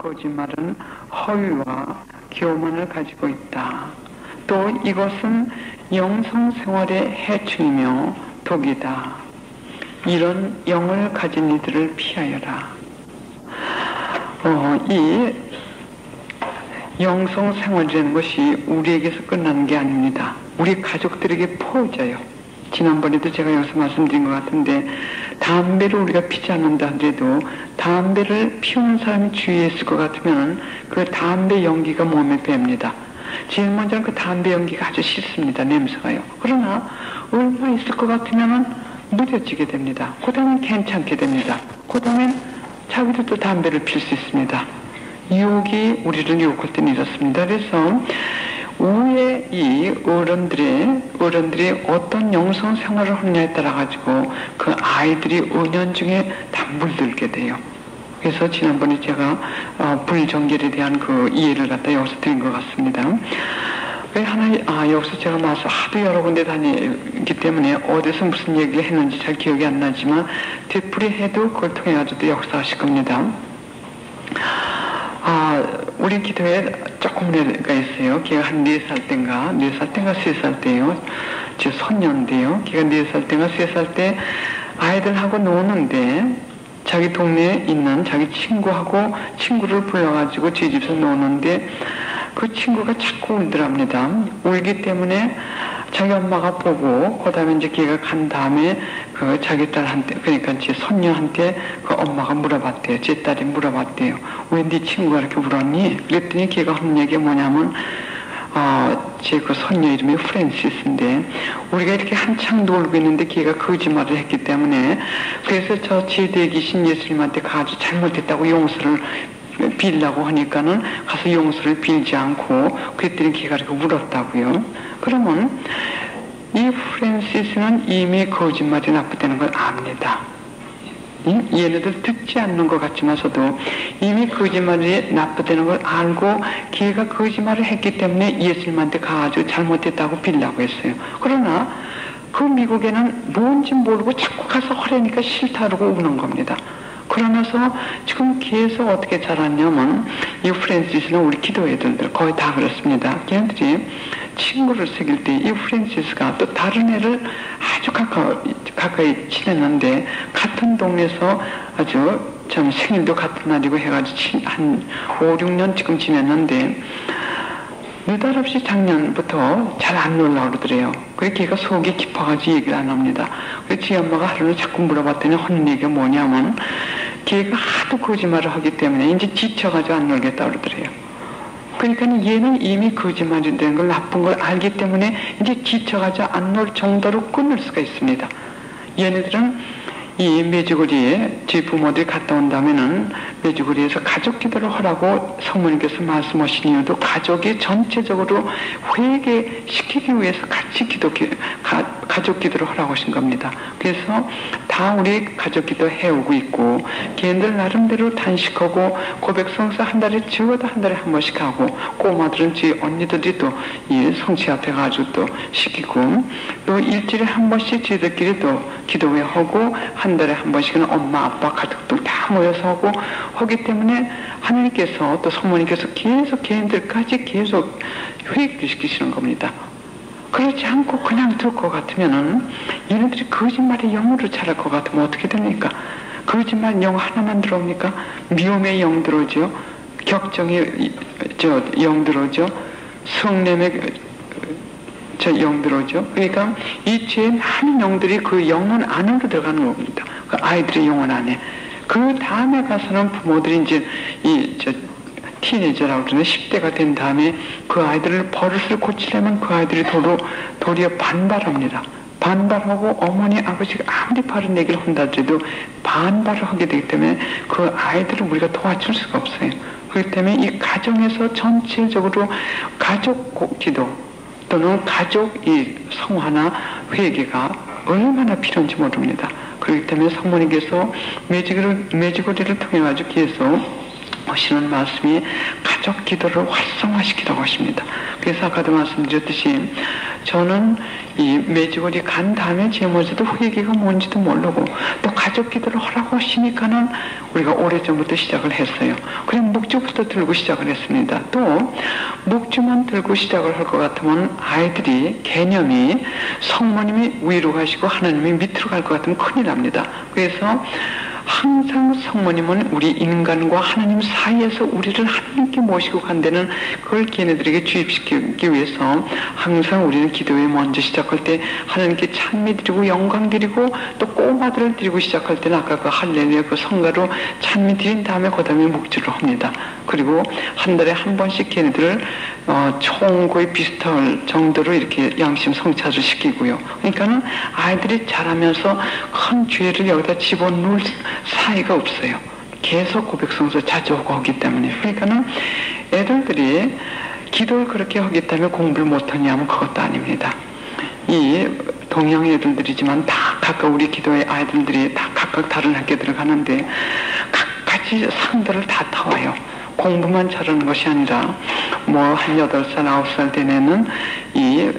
거짓말은 허위와 교만을 가지고 있다. 또 이것은 영성생활의 해충이며 독이다. 이런 영을 가진 이들을 피하여라. 이 영성생활이라는 것이 우리에게서 끝나는 게 아닙니다. 우리 가족들에게 퍼져요. 지난번에도 제가 여기서 말씀드린 것 같은데, 담배를 우리가 피지 않는다 하더라도 담배를 피우는 사람이 주위에 있을 것 같으면 그 담배 연기가 몸에 뺍니다. 제일 먼저는 그 담배 연기가 아주 싫습니다. 냄새가요. 그러나 얼마 있을 것 같으면 무뎌지게 됩니다. 그 다음엔 괜찮게 됩니다. 그 다음엔 자기도 또 담배를 필 수 있습니다. 유혹이 우리를 유혹할 때는 이렇습니다. 그래서 위에 이 어른들이 어떤 영성 생활을 하느냐에 따라 가지고 그 아이들이 은연중에 다 물들게 돼요. 그래서 지난번에 제가 불정결에 대한 그 이해를 갖다 여기서 드린 것 같습니다. 왜 여기서 제가 마서 하도 여러 군데 다니기 때문에 어디서 무슨 얘기를 했는지 잘 기억이 안 나지만 되풀이해도 그걸 통해 가지고 역사하실 겁니다. 우리 기도에 조금 애가 있어요. 걔가 한 4살 땐가 3살 때요. 제 손녀인데요. 걔가 4살 땐가 3살 때 아이들하고 노는데 자기 동네에 있는 자기 친구를 불러가지고 제 집에서 노는데 그 친구가 자꾸 울더랍니다. 울기 때문에 자기 엄마가 보고, 그 다음에 이제 걔가 간 다음에 그 자기 딸한테, 그러니까 제 손녀한테 그 엄마가 물어봤대요. 제 딸이 물어봤대요. 왜 네 친구가 이렇게 울었니? 그랬더니 걔가 하는 얘기가 뭐냐면, 제 그 손녀 이름이 프랜시스인데, 우리가 이렇게 한창 놀고 있는데 걔가 거짓말을 했기 때문에, 그래서 저 제대에 계신 예수님한테 가서 잘못했다고 용서를 빌라고 하니까는 가서 용서를 빌지 않고 그랬더니 걔가 이렇게 울었다고요. 그러면 이 프랜시스는 이미 거짓말이 나쁘다는 걸 압니다. 얘네들 듣지 않는 것 같지만서도 이미 거짓말이 나쁘다는 걸 알고 걔가 거짓말을 했기 때문에 예수님한테 가가지고 잘못했다고 빌라고 했어요. 그러나 그 미국에는 뭔지 모르고 자꾸 가서 하려니까 싫다고 우는 겁니다. 그러면서 지금 계속 어떻게 자랐냐면 이 프랜시스는 우리 기도 애들들 거의 다 그렇습니다. 걔네들이 친구를 사귈 때 이 프랜시스가 또 다른 애를 아주 가까이 지냈는데 같은 동네에서 아주 참 생일도 같은 날이고 해가지고 한 5, 6년 지금 지냈는데 느닷없이 작년부터 잘 안 놀라 그러더래요. 그래서 걔가 속이 깊어가지고 얘기를 안 합니다. 그래서 지 엄마가 하루는 자꾸 물어봤더니 하는 얘기가 뭐냐면 걔가 하도 거짓말을 하기 때문에 이제 지쳐가지고 안 놀겠다 그러더래요. 그러니까 얘는 이미 거짓말이 되는 걸 나쁜 걸 알기 때문에 이제 지쳐가지고 안 놀 정도로 끊을 수가 있습니다. 얘네들은 이 메주거리에 제 부모들이 갔다 온다면은 메주거리에서 가족 기도를 하라고 성모님께서 말씀하신 이유도 가족이 전체적으로 회개시키기 위해서 같이 가족 기도를 하라고 하신 겁니다. 그래서 다 우리 가족 기도 해오고 있고 걔네들 나름대로 단식하고 고백성사 한 달에 적어도 한 달에 한 번씩 하고 꼬마들은 제 언니들이 또 이 성치 앞에 가지고 또 시키고 또 일주일에 한 번씩 저희들끼리 또 기도회 하고 한 달에 한 번씩은 엄마 아빠 가족들 다 모여서 하기 때문에 하나님께서 또 성모님께서 계속 걔네들까지 계속 회개를 시키시는 겁니다. 그렇지 않고 그냥 들 것 같으면은 얘네들이 거짓말의 영으로 자랄 것 같으면 어떻게 됩니까? 거짓말 영 하나만 들어옵니까? 미움의 영 들어오죠. 격정의 영 들어오죠. 성냄의 영 들어오죠. 그러니까 이 죄의 많은 영들이 그 영혼 안으로 들어가는 겁니다. 그 아이들의 영혼 안에. 그 다음에 가서는 부모들이 이제 티네이저라고 그러는 10대가 된 다음에 그 아이들을 버릇을 고치려면 그 아이들이 도리어 반발합니다. 반발하고 어머니 아버지가 아무리 바른 얘기를 한다 하더라도 반발을 하게 되기 때문에 그 아이들을 우리가 도와줄 수가 없어요. 그렇기 때문에 이 가정에서 전체적으로 가족 기도 또는 가족 이 성화나 회개가 얼마나 필요한지 모릅니다. 그렇기 때문에 성모님께서 매주거리를 통해 가지고 계속 하시는 말씀이 가족 기도를 활성화시키라고 하십니다. 그래서 아까도 말씀드렸듯이 저는 이 매주월이 간 다음에 제모제도 회개가 뭔지도 모르고 또 가족 기도를 하라고 하시니까는 우리가 오래전부터 시작을 했어요. 그냥 묵주부터 들고 시작을 했습니다. 또 묵주만 들고 시작을 할 것 같으면 아이들이 개념이 성모님이 위로 가시고 하나님이 밑으로 갈 것 같으면 큰일 납니다. 그래서 항상 성모님은 우리 인간과 하나님 사이에서 우리를 하나님께 모시고 간다는 그걸 걔네들에게 주입시키기 위해서 항상 우리는 기도에 먼저 시작할 때 하나님께 찬미 드리고 영광 드리고 또 꼬마들을 드리고 시작할 때는 아까 그 할렐루야 그 성가로 찬미 드린 다음에 그 다음에 묵주를 합니다. 그리고 한 달에 한 번씩 걔네들을 총 거의 비슷할 정도로 이렇게 양심 성찰을 시키고요. 그러니까는 아이들이 자라면서 큰 죄를 여기다 집어넣을 사이가 없어요. 계속 고백성서 자주 하고 하기 때문에. 그러니까는 애들들이 기도를 그렇게 하기 때문에 공부를 못하냐 하면 그것도 아닙니다. 이 동양 애들들이지만 다 각각 우리 기도의 아이들들이 다 각각 다른 학교에 들어가는데 각가지 상들을 다 타와요. 공부만 잘하는 것이 아니라 뭐 한 8살, 9살 된 애는 이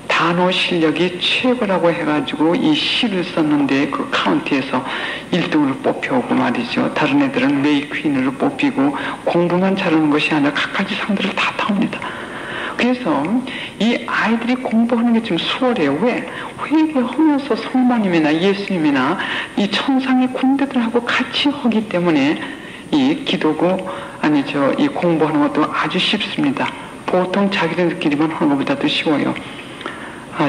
단어 실력이 최고라고 해가지고 이 시를 썼는데 그 카운티에서 1등으로 뽑혀오고 말이죠. 다른 애들은 메이 퀸으로 뽑히고 공부만 잘하는 것이 아니라 각가지 상들을 다 타옵니다. 그래서 이 아이들이 공부하는 게 좀 수월해요. 왜? 회개하면서 성모님이나 예수님이나 이 천상의 군대들하고 같이 하기 때문에 이 기도고 아니죠. 이 공부하는 것도 아주 쉽습니다. 보통 자기들끼리만 하는 것보다도 쉬워요.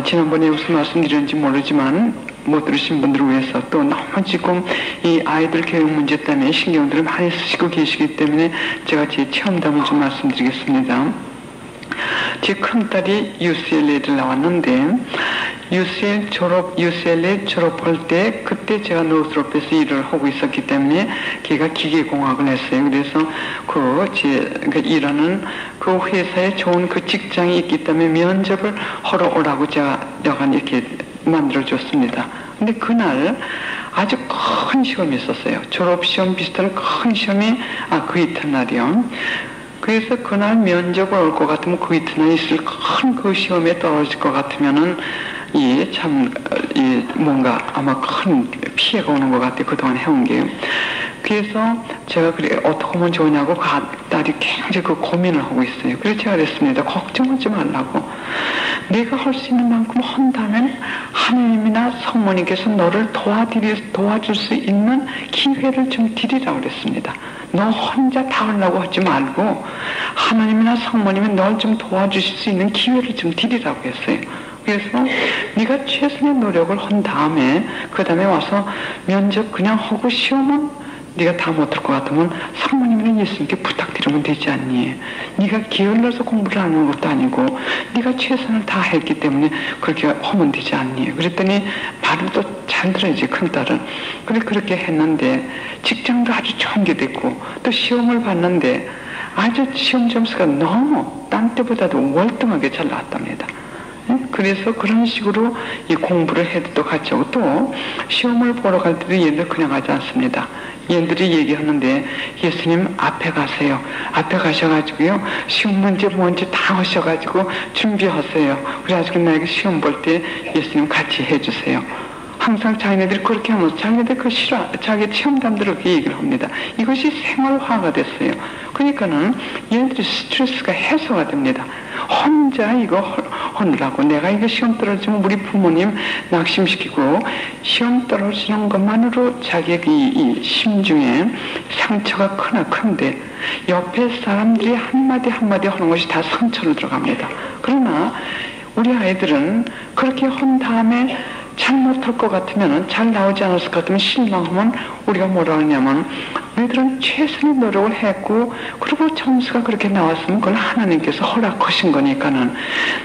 지난번에 무슨 말씀드렸는지 모르지만 못 들으신 분들을 위해서 또 너무 지금 이 아이들 교육 문제 때문에 신경들을 많이 쓰시고 계시기 때문에 제가 제 체험담을 좀 말씀드리겠습니다. 제 큰딸이 UCLA를 나왔는데 UCLA 졸업할 때 그때 제가 노스롭에서 일을 하고 있었기 때문에 걔가 기계공학을 했어요. 그래서 그 일하는 그 회사에 좋은 그 직장이 있기 때문에 면접을 하러 오라고 제가 여간 이렇게 만들어줬습니다. 근데 그날 아주 큰 시험이 있었어요. 졸업시험 비슷한 큰 시험이 그 이튿날이요. 그래서 그날 면접을 올 것 같으면 그 이튿날 있을 큰 그 시험에 떨어질 것 같으면은 뭔가 아마 큰 피해가 오는 것 같아요. 그동안 해온 게. 그래서 제가 그래 어떻게 하면 좋으냐고 그 딸이 굉장히 그 고민을 하고 있어요. 그래서 제가 그랬습니다. 걱정하지 말라고. 내가 할 수 있는 만큼 한다면 하나님이나 성모님께서 너를 도와줄 수 있는 기회를 좀 드리라고 그랬습니다. 너 혼자 다 하려고 하지 말고 하나님이나 성모님이 널 좀 도와주실 수 있는 기회를 좀 드리라고 했어요. 그래서 네가 최선의 노력을 한 다음에 그 다음에 와서 면접 그냥 하고 시험은 네가 다 못할 것 같으면 성모님이나 예수님께 부탁드리면 되지 않니? 네가 게을러서 공부를 안 하는 것도 아니고 네가 최선을 다 했기 때문에 그렇게 하면 되지 않니? 그랬더니 말을 또 잘 들어야지 큰딸은. 그렇게 했는데 직장도 아주 좋은 게 됐고 또 시험을 봤는데 아주 시험 점수가 너무 딴 때보다도 월등하게 잘 나왔답니다. 그래서 그런 식으로 이 공부를 해도 또 같이 하고 또 시험을 보러 갈 때도 얘들 그냥 하지 않습니다. 얘들이 얘기하는데 예수님 앞에 가세요. 앞에 가셔가지고요. 시험 문제 뭔지 다 하셔가지고 준비하세요. 그래가지고 나에게 시험 볼 때 예수님 같이 해주세요. 항상 자기네들이 그렇게 하면서 자기네들 자기 체험담들을 그렇게 얘기를 합니다. 이것이 생활화가 됐어요. 그러니까는 얘네들이 스트레스가 해소가 됩니다. 혼자 이거 하느라고 내가 이거 시험 떨어지면 우리 부모님 낙심시키고 시험 떨어지는 것만으로 자기의 이 심중에 상처가 큰데 옆에 사람들이 한마디 하는 것이 다 상처로 들어갑니다. 그러나 우리 아이들은 그렇게 한 다음에 잘 못할 것 같으면 잘 나오지 않았을 것 같으면 실망하면 우리가 뭐라 하냐면 너희들은 최선의 노력을 했고 그리고 점수가 그렇게 나왔으면 그걸 하나님께서 허락하신 거니까는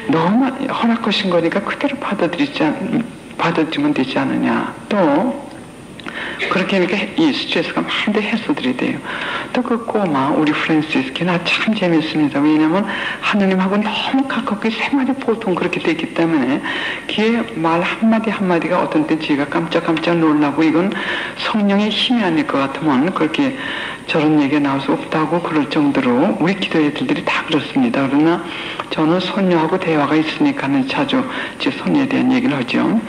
너무 허락하신 거니까 그대로 받아들이면 되지 않느냐. 또 그렇게 하니까 이 스트레스가 많은데 해소들이 돼요. 또 그 꼬마 우리 프랜시스 걔나 참 재밌습니다. 왜냐하면 하느님하고 너무 가깝게 생활이 보통 그렇게 되기 때문에 걔 말 한마디가 어떤 때 제가 깜짝 놀라고 이건 성령의 힘이 아닐 것 같으면 그렇게 저런 얘기가 나올 수 없다고 그럴 정도로 우리 기도 애들이 다 그렇습니다. 그러나 저는 손녀하고 대화가 있으니까는 자주 제 손녀에 대한 얘기를 하죠.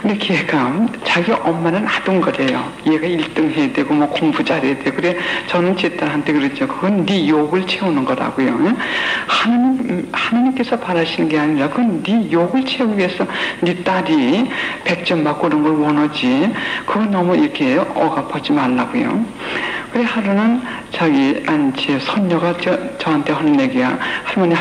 근데 걔가 자기 엄마는 아둥거려요. 얘가 1등 해야 되고 뭐 공부 잘해야 돼. 그래 저는 제 딸한테 그랬죠. 그건 네 욕을 채우는 거라고요. 하나님께서 바라시는 게 아니라 그건 네 욕을 채우기 위해서 네 딸이 100점 받고 그런 걸 원하지. 그건 너무 이렇게 억압하지 말라고요. 그래 하루는 제 손녀가 저한테 하는 얘기야. 할머니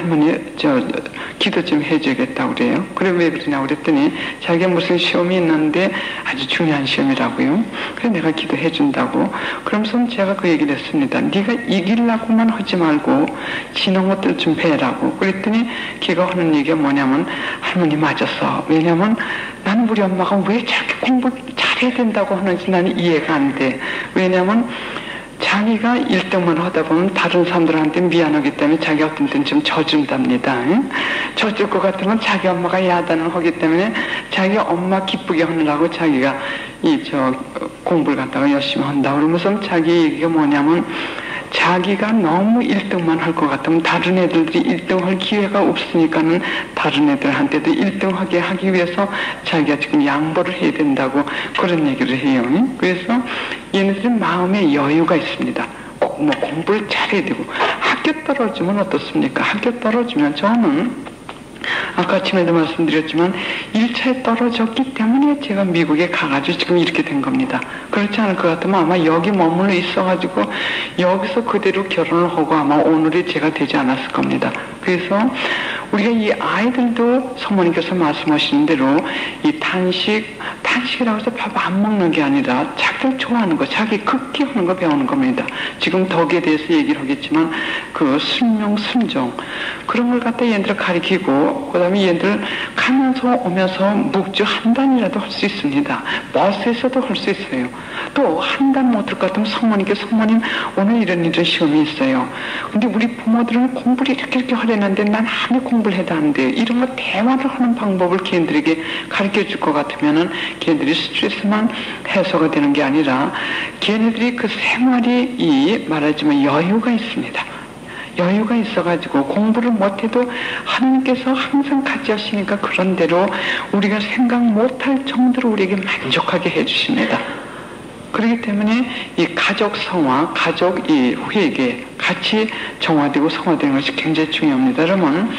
기도 좀 해줘야겠다고 그래요. 그래 왜 그러냐 그랬더니 자기가 무슨 시험이 있는데 아주 중요한 시험이라고요. 그래 내가 기도해 준다고. 그러면서 제가 그 얘기를 했습니다. 네가 이기려고만 하지 말고 지는 것들 좀 배라고. 그랬더니 걔가 하는 얘기가 뭐냐면 할머니 맞았어. 왜냐면 나는 우리 엄마가 왜 저렇게 공부를 잘해야 된다고 하는지 나는 이해가 안 돼. 왜냐면 자기가 1등만 하다 보면 다른 사람들한테 미안하기 때문에 자기가 어떤 때는 좀 져준답니다. 져줄 것 같으면 자기 엄마가 야단을 하기 때문에 자기 엄마 기쁘게 하느라고 자기가 공부를 갖다가 열심히 한다. 그러면서 자기 얘기가 뭐냐면 자기가 너무 1등만 할 것 같으면 다른 애들이 1등 할 기회가 없으니까는 다른 애들한테도 1등 하게 하기 위해서 자기가 지금 양보를 해야 된다고 그런 얘기를 해요. 그래서 얘네들은 마음에 여유가 있습니다. 꼭 뭐 공부를 잘해야 되고 학교 떨어지면 어떻습니까? 학교 떨어지면 저는 아까 아침에도 말씀드렸지만 1차에 떨어졌기 때문에 제가 미국에 가가지고 지금 이렇게 된 겁니다. 그렇지 않을 것 같으면 아마 여기 머물러 있어가지고 여기서 그대로 결혼을 하고 아마 오늘이 제가 되지 않았을 겁니다. 그래서 우리가 이 아이들도 사모님께서 말씀하시는 대로 이 단식이라고 해서 밥 안 먹는 게 아니라 자기를 좋아하는 거, 자기 극기 하는 거 배우는 겁니다. 지금 덕에 대해서 얘기를 하겠지만 그 순종, 순종 그런 걸 갖다 얘네들 가리키고 그 다음에 얘네들 가면서 오면서 묵주 한 단이라도 할 수 있습니다. 버스에서도 할 수 있어요. 또 한 단 못할 것 같으면 사모님 오늘 이런 시험이 있어요. 근데 우리 부모들은 공부를 이렇게 하려는데 난 아무 공부를 해도 안 돼요. 이런 거 대화를 하는 방법을 걔네들에게 가르쳐 줄 것 같으면은 걔네들이 스트레스만 해소가 되는 게 아니라 걔네들이 그 생활이 말하자면 여유가 있습니다. 여유가 있어가지고 공부를 못해도 하나님께서 항상 같이 하시니까 그런 대로 우리가 생각 못할 정도로 우리에게 만족하게 해주십니다. 그렇기 때문에 이 가족 성화, 가족 이 회개 같이 정화되고 성화되는 것이 굉장히 중요합니다. 여러분,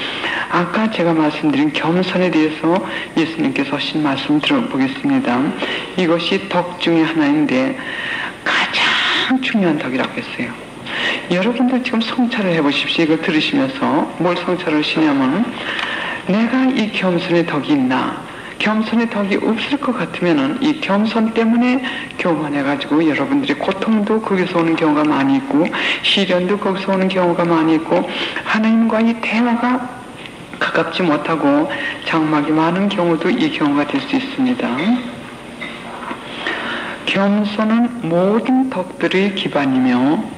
아까 제가 말씀드린 겸손에 대해서 예수님께서 하신 말씀 들어보겠습니다. 이것이 덕 중에 하나인데 가장 중요한 덕이라고 했어요. 여러분들 지금 성찰을 해보십시오. 이걸 들으시면서 뭘 성찰을 하시냐면 내가 이 겸손의 덕이 있나? 겸손의 덕이 없을 것 같으면은 이 겸손 때문에 교만해가지고 여러분들이 고통도 거기서 오는 경우가 많이 있고 시련도 거기서 오는 경우가 많이 있고 하나님과의 대화가 가깝지 못하고 장막이 많은 경우도 이 경우가 될 수 있습니다. 겸손은 모든 덕들의 기반이며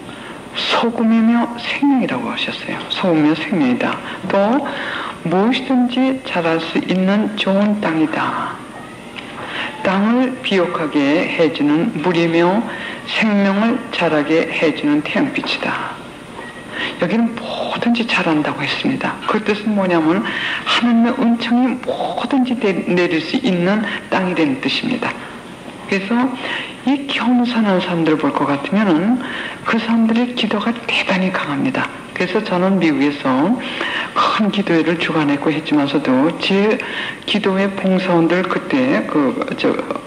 소금이며 생명이라고 하셨어요. 소금이며 생명이다. 또 무엇이든지 자랄 수 있는 좋은 땅이다. 땅을 비옥하게 해주는 물이며 생명을 자라게 해주는 태양빛이다. 여기는 뭐든지 자란다고 했습니다. 그 뜻은 뭐냐면 하나님의 은총이 뭐든지 내릴 수 있는 땅이라는 뜻입니다. 그래서 이 겸손한 사람들을 볼 것 같으면은 그 사람들의 기도가 대단히 강합니다. 그래서 저는 미국에서 큰 기도회를 주관했고 했지만서도 제 기도회 봉사원들 그때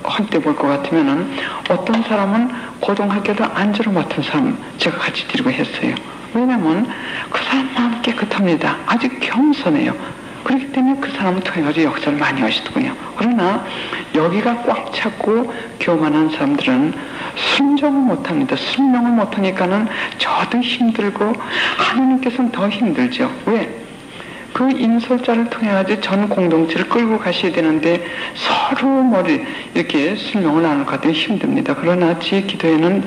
할 때 볼 것 같으면은 어떤 사람은 고등학교도 안주로 맡은 사람 제가 같이 드리고 했어요. 왜냐면 그 사람 마음 깨끗합니다. 아주 겸손해요. 그렇기 때문에 그 사람을 통해서 역사를 많이 하시더군요. 그러나 여기가 꽉 찼고 교만한 사람들은 순종을 못합니다. 순종을 못하니까는 저도 힘들고 하나님께서는 더 힘들죠. 왜? 그 인솔자를 통해가지고 전 공동체를 끌고 가셔야 되는데 서로 이렇게 순종을 나눌 것 같으면 힘듭니다. 그러나 제 기도에는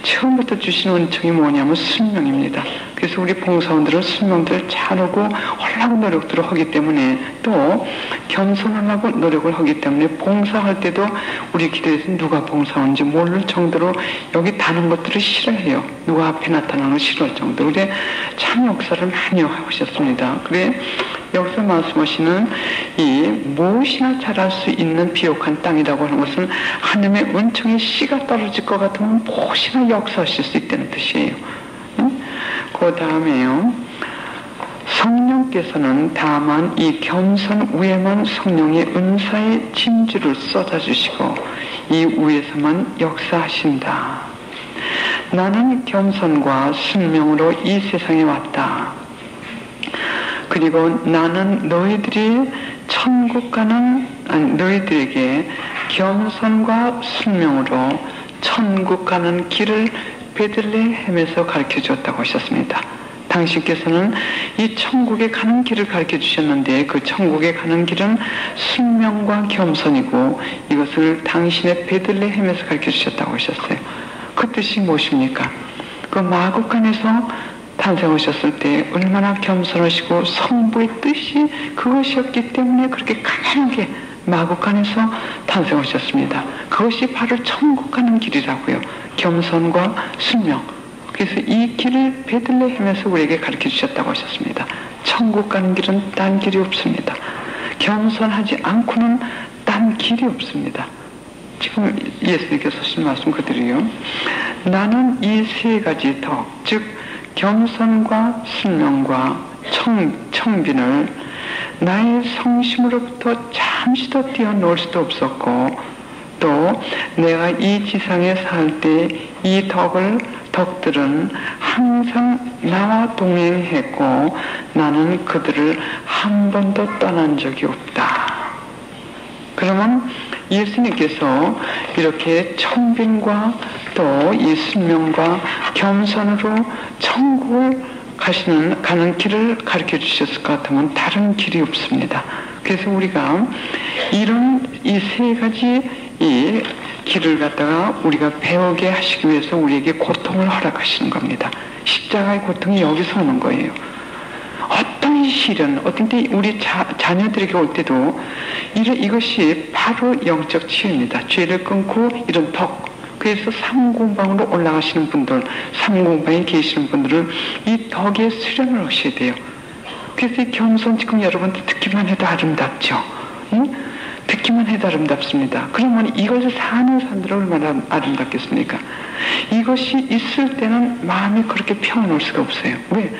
처음부터 주신 은총이 뭐냐면 순종입니다. 그래서 우리 봉사원들은 설명들을 잘하고 하려고 노력들을 하기 때문에 또 겸손하려고 노력을 하기 때문에 봉사할 때도 우리 기도에서 누가 봉사원인지 모를 정도로 여기 다른 것들을 싫어해요. 누가 앞에 나타나는 걸 싫어할 정도로. 그래 참 역사를 많이 하셨습니다. 그래 여기서 말씀하시는 이 무엇이나 잘할 수 있는 비옥한 땅이라고 하는 것은 하나님의 은총의 씨가 떨어질 것 같으면 무엇이나 역사하실 수 있다는 뜻이에요. 그 다음에요. 성령께서는 다만 이 겸손 위에만 성령의 은사의 진주를 쏟아주시고 이 위에서만 역사하신다. 나는 겸손과 순명으로 이 세상에 왔다. 그리고 나는 너희들이 천국 가는 너희들에게 겸손과 순명으로 천국 가는 길을 베들레헴에서 가르쳐 주었다고 하셨습니다. 당신께서는 이 천국에 가는 길을 가르쳐 주셨는데 그 천국에 가는 길은 순명과 겸손이고 이것을 당신의 베들레헴에서 가르쳐 주셨다고 하셨어요. 그 뜻이 무엇입니까? 그 마국간에서 탄생하셨을 때 얼마나 겸손하시고 성부의 뜻이 그것이었기 때문에 그렇게 가난하게 마국간에서 탄생하셨습니다. 그것이 바로 천국 가는 길이라고요. 겸손과 순명. 그래서 이 길을 베들레헴에서 우리에게 가르쳐 주셨다고 하셨습니다. 천국 가는 길은 딴 길이 없습니다. 겸손하지 않고는 딴 길이 없습니다. 지금 예수님께서 하신 말씀 그대로요. 나는 이 세 가지 덕, 즉 겸손과 순명과 청빈을 나의 성심으로부터 잠시도 뛰어놀 수도 없었고 또 내가 이 지상에 살 때 이 덕들은 항상 나와 동행했고 나는 그들을 한 번도 떠난 적이 없다. 그러면 예수님께서 이렇게 청빈과 또 이 순명과 겸손으로 천국을 가는 길을 가르쳐 주셨을 것 같으면 다른 길이 없습니다. 그래서 우리가 이런 이 세 가지 이 길을 갖다가 우리가 배우게 하시기 위해서 우리에게 고통을 허락하시는 겁니다. 십자가의 고통이 여기서 오는 거예요. 어떤 시련, 어떤 때 우리 자녀들에게 올 때도 이것이 바로 영적 치유입니다. 죄를 끊고 이런 덕. 그래서 삼공방으로 올라가시는 분들, 삼공방에 계시는 분들은 이 덕의 수련을 하셔야 돼요. 그래서 이 겸손 지금 여러분들 듣기만 해도 아름답죠. 응? 듣기만 해도 아름답습니다. 그러면 이것을 사는 사람들은 얼마나 아름답겠습니까? 이것이 있을 때는 마음이 그렇게 평안할 수가 없어요. 왜?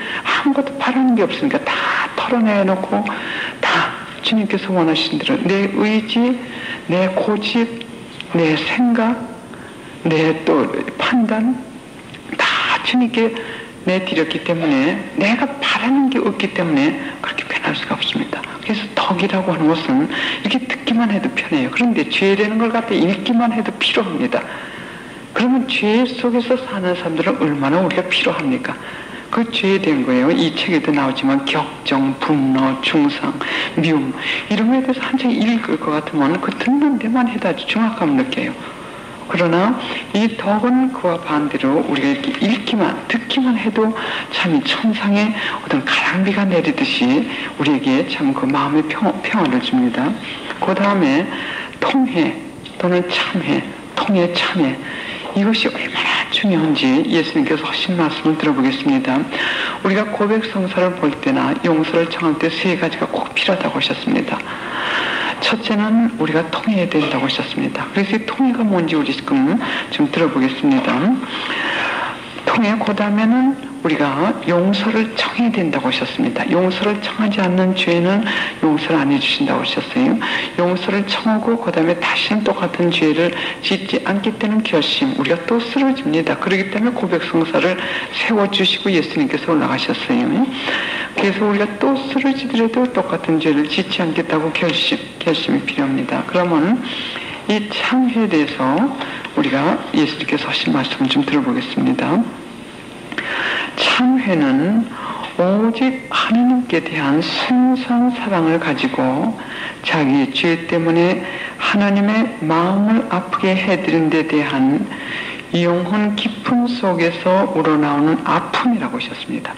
아무것도 바라는 게 없으니까 다 털어내놓고 다 주님께서 원하신 대로 내 의지, 내 고집, 내 생각, 내 또 판단 다 주님께 내드렸기 때문에 내가 바라는 게 없기 때문에 그렇게 변할 수가 없습니다. 그래서 덕이라고 하는 것은 이렇게 듣기만 해도 편해요. 그런데 죄라는 걸 갖다 읽기만 해도 필요합니다. 그러면 죄 속에서 사는 사람들은 얼마나 우리가 필요합니까? 그 죄에 대한 거예요. 이 책에도 나오지만 격정, 분노, 중상, 미움 이런 거에 대해서 한창 읽을 것 같으면 그 듣는 데만 해도 아주 정확함을 느껴요. 그러나 이 덕은 그와 반대로 우리가 이렇게 듣기만 해도 참 천상의 어떤 가랑비가 내리듯이 우리에게 참 그 마음의 평안을 줍니다. 그 다음에 통회 또는 참회, 통회, 참회 이것이 얼마나 중요한지 예수님께서 하신 말씀을 들어보겠습니다. 우리가 고백성사를 볼 때나 용서를 청할 때 세 가지가 꼭 필요하다고 하셨습니다. 첫째는 우리가 통해야 된다고 하셨습니다. 그래서 이 통해가 뭔지 우리 지금 좀 들어보겠습니다. 통해, 그 다음에는 우리가 용서를 청해야 된다고 하셨습니다. 용서를 청하지 않는 죄는 용서를 안 해주신다고 하셨어요. 용서를 청하고 그 다음에 다시는 똑같은 죄를 짓지 않겠다는 결심, 우리가 또 쓰러집니다. 그렇기 때문에 고백성사를 세워주시고 예수님께서 올라가셨어요. 그래서 우리가 또 쓰러지더라도 똑같은 죄를 짓지 않겠다고 결심이 필요합니다. 그러면 이 참회에 대해서 우리가 예수님께서 하신 말씀을 좀 들어보겠습니다. 참회는 오직 하나님께 대한 순수한 사랑을 가지고 자기 죄 때문에 하나님의 마음을 아프게 해드린 데 대한 영혼 깊은 속에서 우러나오는 아픔이라고 하셨습니다.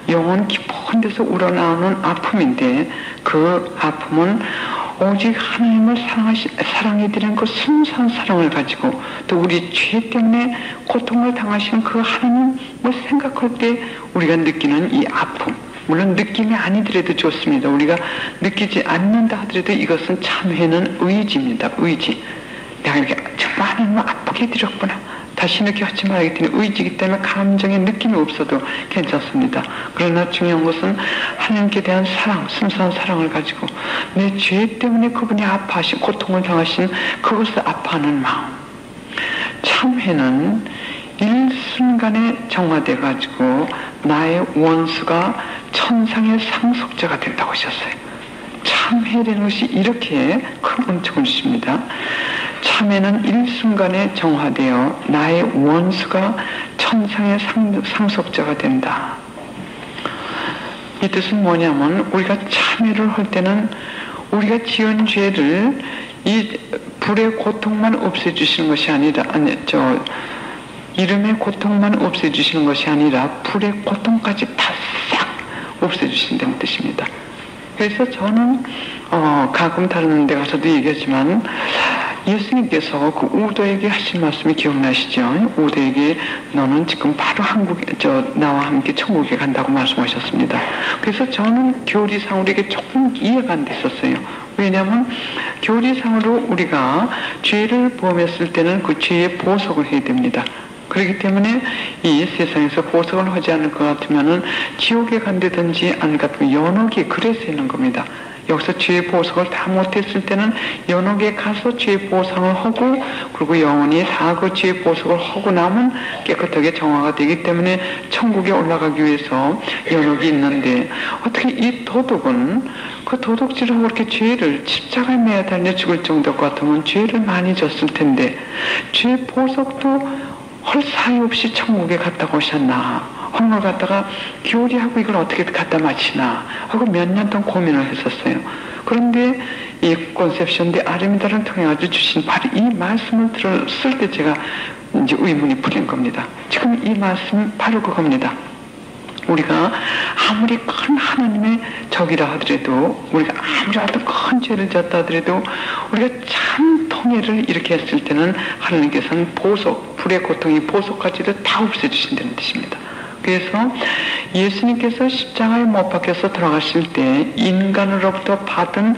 영혼 깊은 데서 우러나오는 아픔인데 그 아픔은 오직 하나님을 사랑해드리는 그 순수한 사랑을 가지고 또 우리 죄 때문에 고통을 당하신 그 하나님을 생각할 때 우리가 느끼는 이 아픔, 물론 느낌이 아니더라도 좋습니다. 우리가 느끼지 않는다 하더라도 이것은 참회는 의지입니다. 의지. 내가 이렇게 정말 하나님을 아프게 해드렸구나. 다시 이렇게 하지 말아야겠다는 의지이기 때문에 감정의 느낌이 없어도 괜찮습니다. 그러나 중요한 것은 하나님께 대한 사랑, 순수한 사랑을 가지고 내 죄 때문에 그분이 아파하신, 고통을 당하신 그것을 아파하는 마음. 참회는 일순간에 정화돼 가지고 나의 원수가 천상의 상속자가 된다고 하셨어요. 참회라는 것이 이렇게 큰 은총을 주십니다. 참회는 일순간에 정화되어 나의 원수가 천상의 상속자가 된다. 이 뜻은 뭐냐면 우리가 참회를 할 때는 우리가 지은 죄를 이 불의 고통만 없애주시는 것이 아니라 이름의 고통만 없애주시는 것이 아니라 불의 고통까지 다 싹 없애주신다는 뜻입니다. 그래서 저는 가끔 다른 데 가서도 얘기하지만 예수님께서 그 우도에게 하신 말씀이 기억나시죠? 우도에게 너는 지금 바로 나와 함께 천국에 간다고 말씀하셨습니다. 그래서 저는 교리상으로 이게 조금 이해가 안 됐었어요. 왜냐하면 교리상으로 우리가 죄를 범했을 때는 그 죄의 보석을 해야 됩니다. 그렇기 때문에 이 세상에서 보석을 하지 않을 것 같으면은 지옥에 간다든지 안 같으면 연옥에 그래서 있는 겁니다. 여기서 죄의 보석을 다 못했을 때는 연옥에 가서 죄의 보상을 하고 그리고 영원히 다 그 죄의 보석을 하고 나면 깨끗하게 정화가 되기 때문에 천국에 올라가기 위해서 연옥이 있는데 어떻게 이 도둑은 그 도둑질을 하고 이렇게 죄를 십자가에 매어 달려 죽을 정도 같으면 죄를 많이 졌을 텐데 죄의 보석도 헐 사이 없이 천국에 갔다 오셨나 하는 걸 갖다가 교리하고 이걸 어떻게 갖다 맞히나 하고 몇 년 동안 고민을 했었어요. 그런데 이 콘셉션 데 아르미다를 통해 가지고 주신 바로 이 말씀을 들었을 때 제가 이제 의문이 풀린 겁니다. 지금 이 말씀은 바로 그겁니다. 우리가 아무리 큰 하나님의 적이라 하더라도 우리가 아무리 어떤 큰 죄를 졌다 하더라도 우리가 참 통해를 이렇게 했을 때는 하나님께서는 보석, 불의 고통이 보석까지도 다 없애주신다는 뜻입니다. 그래서 예수님께서 십자가에 못 박혀서 돌아가실 때 인간으로부터 받은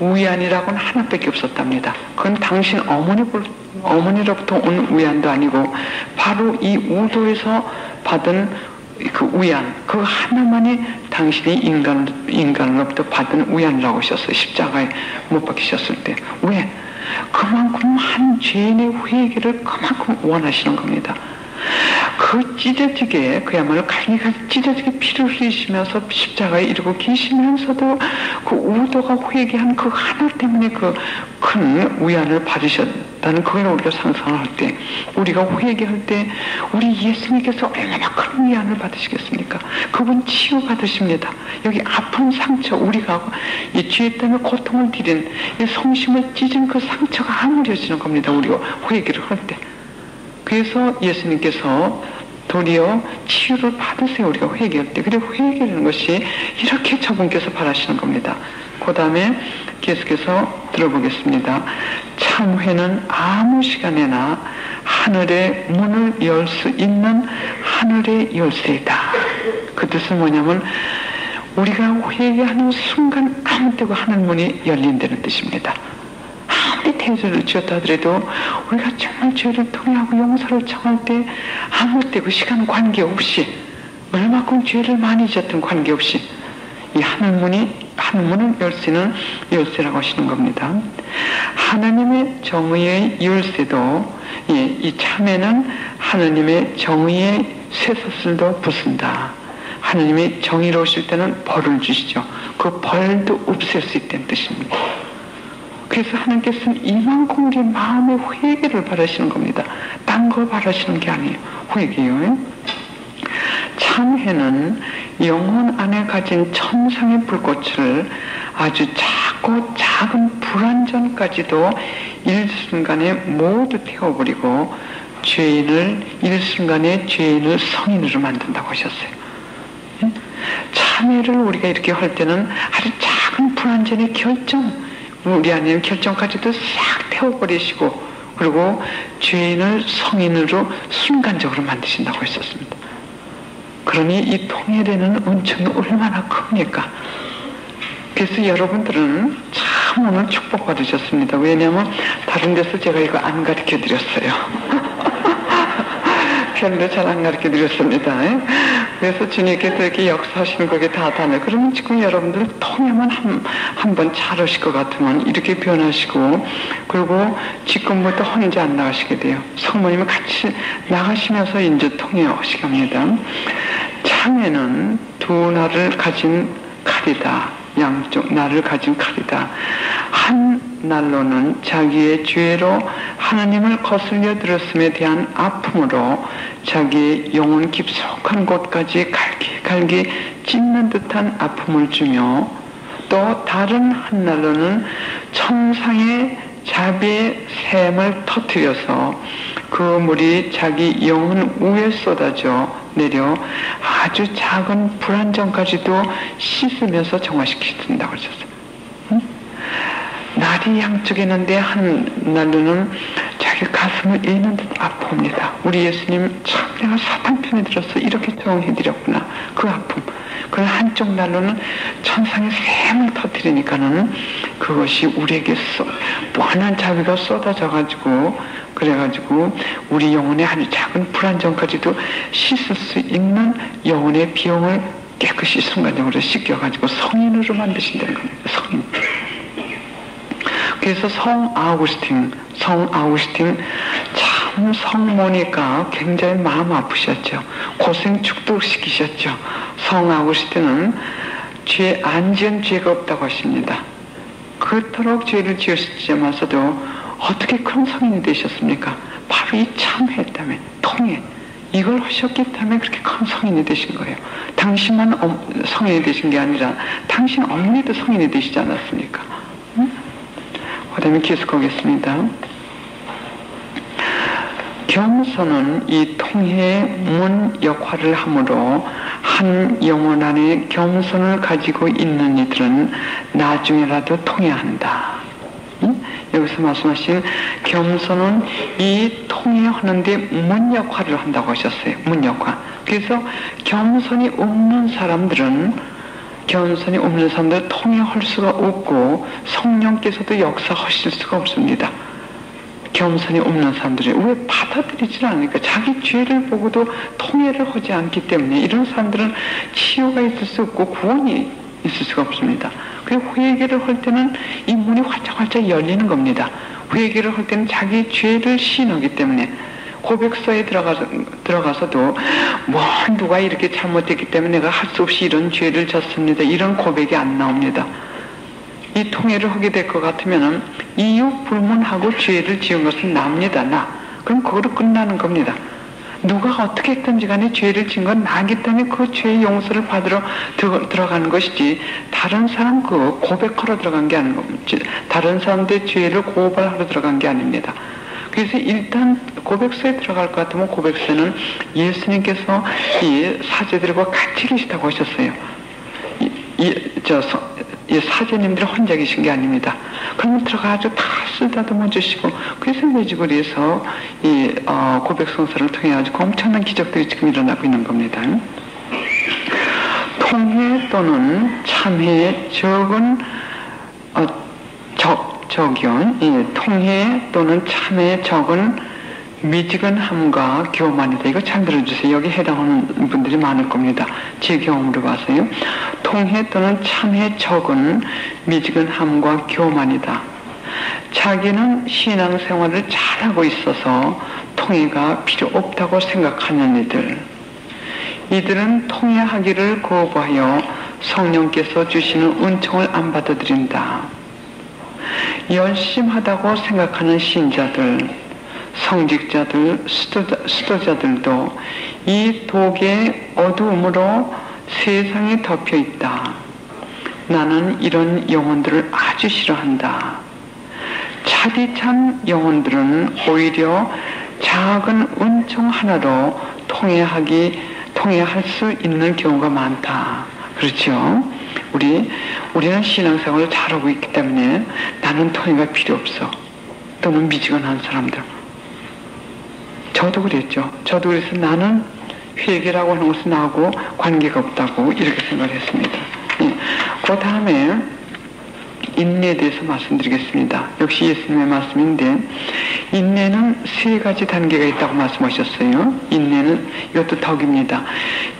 위안이라고는 하나밖에 없었답니다. 그건 당신 어머니로부터 온 위안도 아니고 바로 이 우도에서 받은 그 위안, 그 하나만이 당신이 인간으로부터 받은 위안이라고 하셨어요. 십자가에 못 박히셨을 때. 왜? 그만큼 한 죄인의 회개를 그만큼 원하시는 겁니다. 그 찢어지게 그야말로 갈기가 찢어지게 피를 흘리시면서 십자가에 이르고 계시면서도 그 우도가 회개한 그 하나 때문에 그 큰 위안을 받으셨다는 그걸 우리가 상상을 할 때 우리가 회개할 때 우리 예수님께서 얼마나 큰 위안을 받으시겠습니까? 그분 치유받으십니다. 여기 아픈 상처 우리가 이 죄 때문에 고통을 드린 이 성심을 찢은 그 상처가 아물어지는 겁니다. 우리가 회개를 할 때. 그래서 예수님께서 도리어 치유를 받으세요. 우리가 회개할 때. 그리고 회개라는 것이 이렇게 저분께서 바라시는 겁니다. 그 다음에 계속해서 들어보겠습니다. 참회는 아무 시간에나 하늘의 문을 열 수 있는 하늘의 열쇠이다. 그 뜻은 뭐냐면 우리가 회개하는 순간 아무 때고 하늘 문이 열린다는 뜻입니다. 아무리 대죄를 지었다 하더라도 우리가 정말 죄를 통회하고 용서를 청할 때 아무 때고 시간 관계없이 얼마큼 죄를 많이 지었던 관계없이 이 하늘문을 열 수 있는 열쇠라고 하시는 겁니다. 하나님의 정의의 열쇠도 이 참에는 하나님의 정의의 쇠사슬도 붙습니다. 하나님이 정의로우실 때는 벌을 주시죠. 그 벌도 없앨 수 있다는 뜻입니다. 그래서 하나님께서는 이만큼 우리 마음의 회개를 바라시는 겁니다. 딴 거 바라시는 게 아니에요. 회개요. 참회는 영혼 안에 가진 천상의 불꽃을 아주 작고 작은 불완전까지도 일순간에 모두 태워버리고 일순간에 죄인을 성인으로 만든다고 하셨어요. 참회를 우리가 이렇게 할 때는 아주 작은 불완전의 결정, 우리 안에 결정까지도 싹 태워버리시고, 그리고 죄인을 성인으로 순간적으로 만드신다고 했었습니다. 그러니 이 통일되는 은총이 얼마나 큽니까? 그래서 여러분들은 참 오늘 축복받으셨습니다. 왜냐하면 다른 데서 제가 이거 안 가르쳐 드렸어요. 별로 잘 안 가르쳐 드렸습니다. 그래서 주님께서 이렇게 역사하시는 거게 다 다네. 그러면 지금 여러분들 통해만 한번 잘하실 것 같으면 이렇게 변하시고, 그리고 지금부터 혼자 안 나가시게 돼요. 성모님이 같이 나가시면서 이제 통해하시게 합니다. 참회는 두 날을 가진 칼이다. 양쪽 날을 가진 칼이다. 한 날로는 자기의 죄로 하나님을 거슬려 들었음에 대한 아픔으로 자기의 영혼 깊숙한 곳까지 갈기 찢는 듯한 아픔을 주며, 또 다른 한 날로는 천상의 자비의 샘을 터뜨려서 그 물이 자기 영혼 위에 쏟아져 내려 아주 작은 불안정까지도 씻으면서 정화시킨다고 하셨어요. 날이 양쪽에 있는데 한 날로는 자기 가슴을 이는 듯 아픕니다. 우리 예수님 참 내가 사탄 편에 들어서 이렇게 조롱해드렸구나. 그 아픔. 그 한쪽 날로는 천상의 샘을 터뜨리니까는 그것이 우리에게 무한한 자비가 쏟아져가지고, 그래가지고 우리 영혼의 아주 작은 불안정까지도 씻을 수 있는 영혼의 비용을 깨끗이 순간적으로 씻겨가지고 성인으로 만드신다는 겁니다. 성인. 그래서 성 아우구스틴 참 성모니까 굉장히 마음 아프셨죠. 고생 축복시키셨죠. 성 아우구스틴은 죄 안 지은 죄가 없다고 하십니다. 그토록 죄를 지으시면서도 어떻게 큰 성인이 되셨습니까? 바로 이 참회 때문에, 통회, 이걸 하셨기 때문에 그렇게 큰 성인이 되신 거예요. 당신만 성인이 되신 게 아니라 당신 어머니도 성인이 되시지 않았습니까? 그 다음에 계속하겠습니다. 겸손은 이 통해의 문 역할을 하므로 한 영혼 안에 겸손을 가지고 있는 이들은 나중에라도 통해한다. 여기서 말씀하신 겸손은 이 통해하는데 문 역할을 한다고 하셨어요. 문 역할. 그래서 겸손이 없는 사람들은 통해할 수가 없고 성령께서도 역사하실 수가 없습니다. 겸손이 없는 사람들이 왜 받아들이질 않으니까? 자기 죄를 보고도 통해를 하지 않기 때문에 이런 사람들은 치유가 있을 수 없고 구원이 있을 수가 없습니다. 그리고 회개를 할 때는 이 문이 활짝활짝 열리는 겁니다. 회개를 할 때는 자기 죄를 시인하기 때문에 고백서에 들어가서도 누가 이렇게 잘못했기 때문에 내가 할 수 없이 이런 죄를 졌습니다. 이런 고백이 안 나옵니다. 이 통해를 하게 될 것 같으면은 이유 불문하고 죄를 지은 것은 납니다. 그럼 그거로 끝나는 겁니다. 누가 어떻게 했든지 간에 죄를 지은 건 나기 때문에 그 죄의 용서를 받으러 들어가는 것이지, 다른 사람 그 고백하러 들어간 게 아닌 겁니다. 다른 사람들의 죄를 고발하러 들어간 게 아닙니다. 그래서 일단 고백서에 들어갈 것 같으면 고백서는 예수님께서 이 사제들과 같이 계시다고 하셨어요. 이 사제님들이 혼자 계신 게 아닙니다. 그러면 들어가서 다 쓰다듬어 주시고, 그래서 매주거리에서 이 고백성사를 통해 가지고 엄청난 기적들이 지금 일어나고 있는 겁니다. 통해 또는 참회의 적은 통해 또는 참회의 적은 미지근함과 교만이다. 이거 잘 들어주세요. 여기 해당하는 분들이 많을 겁니다. 제 경험으로 봐서요. 통해 또는 참회의 적은 미지근함과 교만이다. 자기는 신앙생활을 잘하고 있어서 통해가 필요 없다고 생각하는 이들은 통해하기를 거부하여 성령께서 주시는 은총을 안 받아들인다. 열심하다고 생각하는 신자들, 성직자들, 수도자들도 이 독의 어두움으로 세상에 덮여 있다. 나는 이런 영혼들을 아주 싫어한다. 차디찬 영혼들은 오히려 작은 은총 하나로 통해할 수 있는 경우가 많다. 그렇죠? 우리는 신앙생활을 잘하고 있기 때문에 나는 통해가 필요 없어. 또는 미지근한 사람들. 저도 그랬죠. 저도 그래서 나는 회개라고 하는 것은 나하고 관계가 없다고 이렇게 생각을 했습니다. 그 다음에 인내에 대해서 말씀드리겠습니다. 역시 예수님의 말씀인데 인내는 세 가지 단계가 있다고 말씀하셨어요. 인내는 이것도 덕입니다.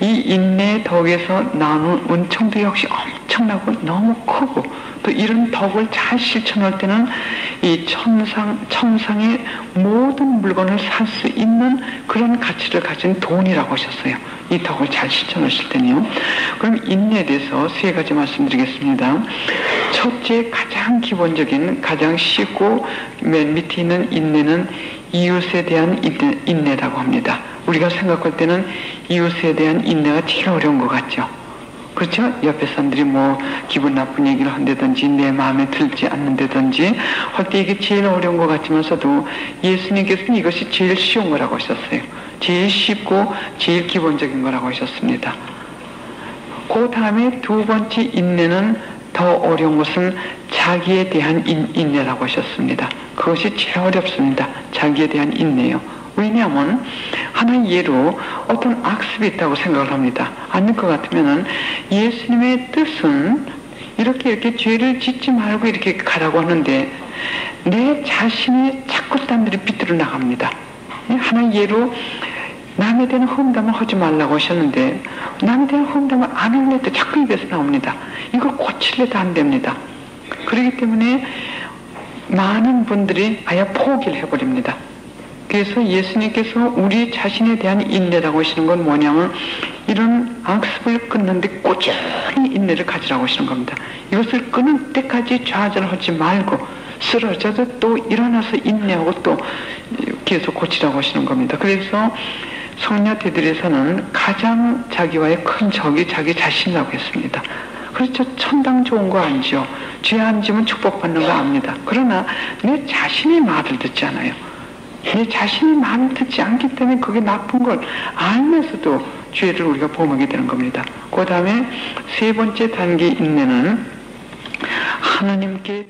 이 인내의 덕에서 나오는 은총도 역시 엄청나고 너무 크고 또 이런 덕을 잘 실천할 때는 이 천상의 모든 물건을 살 수 있는 그런 가치를 가진 돈이라고 하셨어요. 이 덕을 잘 실천하실 때는요. 그럼 인내에 대해서 세 가지 말씀드리겠습니다. 첫째, 가장 기본적인 가장 쉽고 맨 밑에 있는 인내는 이웃에 대한 인내라고 합니다. 우리가 생각할 때는 이웃에 대한 인내가 제일 어려운 것 같죠. 그렇죠? 옆에 사람들이 뭐 기분 나쁜 얘기를 한다든지 내 마음에 들지 않는다든지 할 때 이게 제일 어려운 것 같지만서도 예수님께서는 이것이 제일 쉬운 거라고 하셨어요. 제일 쉽고 제일 기본적인 거라고 하셨습니다. 그 다음에 두 번째 인내는 더 어려운 것은 자기에 대한 인내라고 하셨습니다. 그것이 제일 어렵습니다. 자기에 대한 인내요. 왜냐하면 하나의 예로 어떤 악습이 있다고 생각을 합니다. 아닐 것 같으면은 예수님의 뜻은 이렇게 죄를 짓지 말고 이렇게 가라고 하는데 내 자신이 자꾸 딴들이 비틀어 나갑니다. 하나의 예로 남에 대한 험담을 하지 말라고 하셨는데 남에 대한 험담을 안 할래도 자꾸 입에서 나옵니다. 이걸 고치려도 안 됩니다. 그렇기 때문에 많은 분들이 아예 포기를 해버립니다. 그래서 예수님께서 우리 자신에 대한 인내라고 하시는 건 뭐냐면 이런 악습을 끊는데 꾸준히 인내를 가지라고 하시는 겁니다. 이것을 끊을 때까지 좌절하지 말고 쓰러져도 또 일어나서 인내하고 또 계속 고치라고 하시는 겁니다. 그래서 성녀대들에서는 가장 자기와의 큰 적이 자기 자신이라고 했습니다. 그렇죠. 천당 좋은 거 아니죠. 죄 안 지면 축복받는 거 압니다. 그러나 내 자신의 말을 듣지 않아요. 내 자신이 말을 듣지 않기 때문에 그게 나쁜 걸 알면서도 죄를 우리가 범하게 되는 겁니다. 그 다음에 세 번째 단계 인내는 하나님께